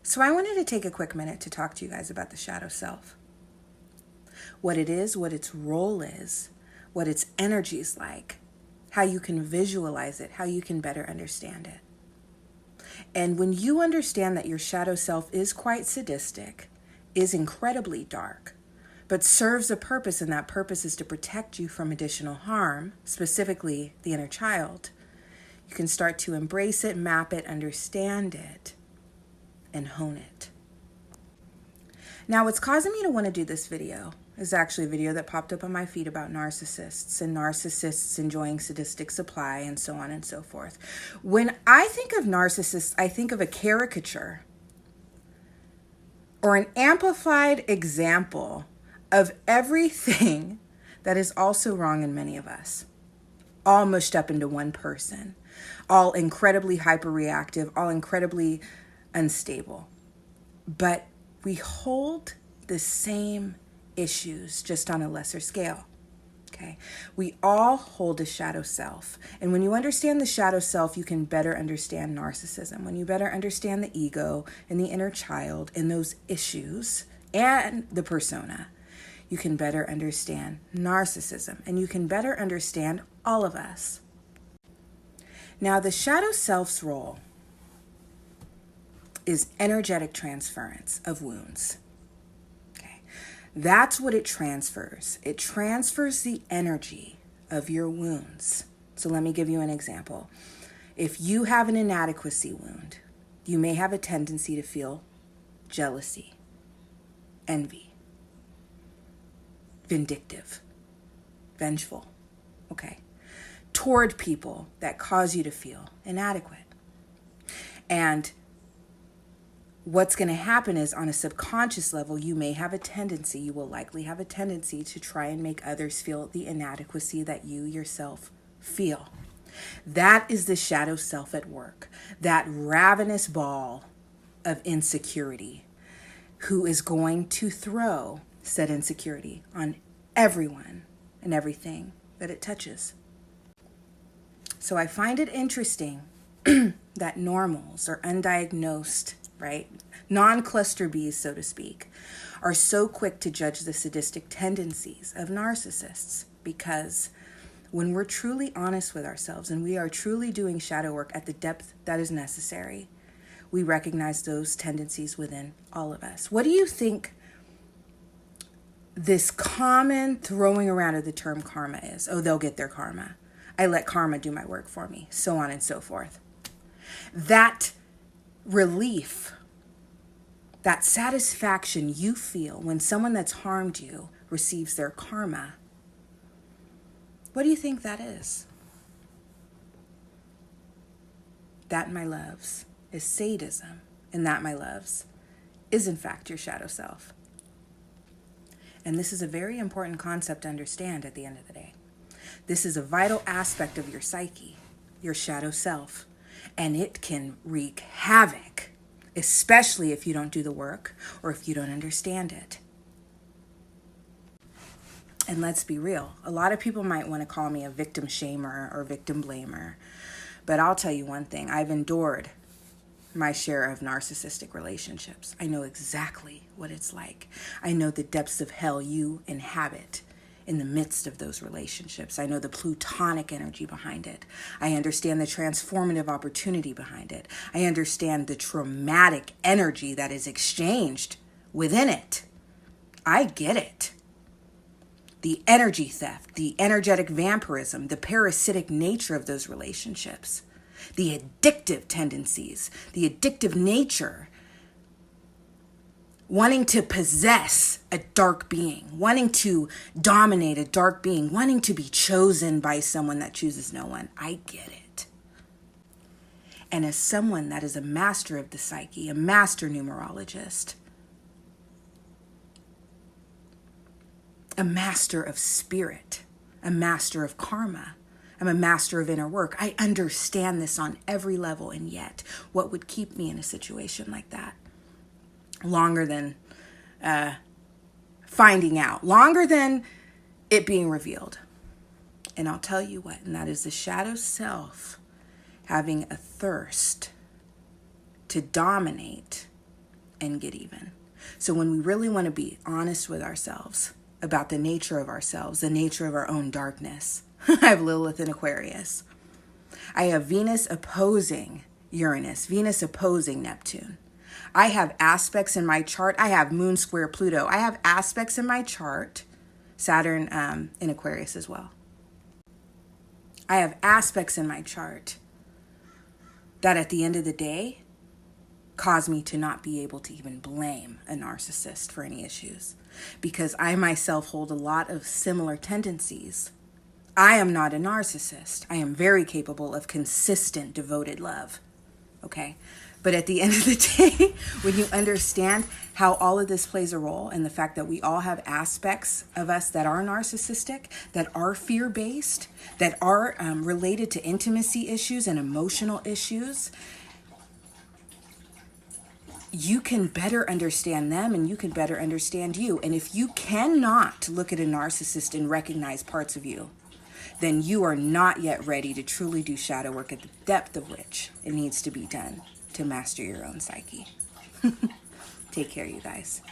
So I wanted to take a quick minute to talk to you guys about the shadow self. What it is, what its role is, what its energy is like, how you can visualize it, how you can better understand it. And when you understand that your shadow self is quite sadistic, is incredibly dark, but serves a purpose, and that purpose is to protect you from additional harm, specifically the inner child, you can start to embrace it, map it, understand it, and hone it. Now, what's causing me to want to do this video is actually a video that popped up on my feed about narcissists and narcissists enjoying sadistic supply and so on and so forth. When I think of narcissists, I think of a caricature or an amplified example of everything that is also wrong in many of us, all mushed up into one person, all incredibly hyperreactive, all incredibly unstable. But we hold the same issues, just on a lesser scale. Okay? We all hold a shadow self. And when you understand the shadow self, you can better understand narcissism. When you better understand the ego and the inner child and those issues and the persona, you can better understand narcissism. And you can better understand all of us. Now, the shadow self's role is energetic transference of wounds. Okay, that's what it transfers. It transfers the energy of your wounds. So let me give you an example. If you have an inadequacy wound, you may have a tendency to feel jealousy, envy, vindictive, vengeful, okay, toward people that cause you to feel inadequate. And what's going to happen is, on a subconscious level, you may have a tendency, you will likely have a tendency to try and make others feel the inadequacy that you yourself feel. That is the shadow self at work, that ravenous ball of insecurity who is going to throw said insecurity on everyone and everything that it touches. So I find it interesting that normals or undiagnosed, right, non-cluster Bs, so to speak, are so quick to judge the sadistic tendencies of narcissists, because when we're truly honest with ourselves and we are truly doing shadow work at the depth that is necessary, we recognize those tendencies within all of us. What do you think this common throwing around of the term karma is? Oh, they'll get their karma. I let karma do my work for me, so on and so forth. That relief, that satisfaction you feel when someone that's harmed you receives their karma, what do you think that is? That, my loves, is sadism. And that, my loves, is in fact your shadow self. And this is a very important concept to understand at the end of the day. This is a vital aspect of your psyche, your shadow self, and it can wreak havoc, especially if you don't do the work or if you don't understand it. And let's be real, a lot of people might want to call me a victim shamer or victim blamer, but I'll tell you one thing, I've endured my share of narcissistic relationships. I know exactly what it's like. I know the depths of hell you inhabit in the midst of those relationships. I know the plutonic energy behind it. I understand the transformative opportunity behind it. I understand the traumatic energy that is exchanged within it. I get it. The energy theft, the energetic vampirism, the parasitic nature of those relationships, the addictive tendencies, the addictive nature, wanting to possess a dark being, wanting to dominate a dark being, wanting to be chosen by someone that chooses no one. I get it. And as someone that is a master of the psyche, a master numerologist, a master of spirit, a master of karma, I'm a master of inner work. I understand this on every level, and yet what would keep me in a situation like that? Longer than finding out, longer than it being revealed. And I'll tell you what, and that is the shadow self having a thirst to dominate and get even. So when we really want to be honest with ourselves about the nature of ourselves, the nature of our own darkness, I have Lilith in Aquarius. I have Venus opposing Uranus, Venus opposing Neptune. I have aspects in my chart. I have Moon square Pluto. I have aspects in my chart, Saturn in Aquarius as well. I have aspects in my chart that at the end of the day cause me to not be able to even blame a narcissist for any issues, because I myself hold a lot of similar tendencies. I am not a narcissist. I am very capable of consistent, devoted love. Okay? But at the end of the day, when you understand how all of this plays a role, and the fact that we all have aspects of us that are narcissistic, that are fear-based, that are related to intimacy issues and emotional issues, you can better understand them and you can better understand you. And if you cannot look at a narcissist and recognize parts of you, then you are not yet ready to truly do shadow work at the depth of which it needs to be done to master your own psyche. Take care, you guys.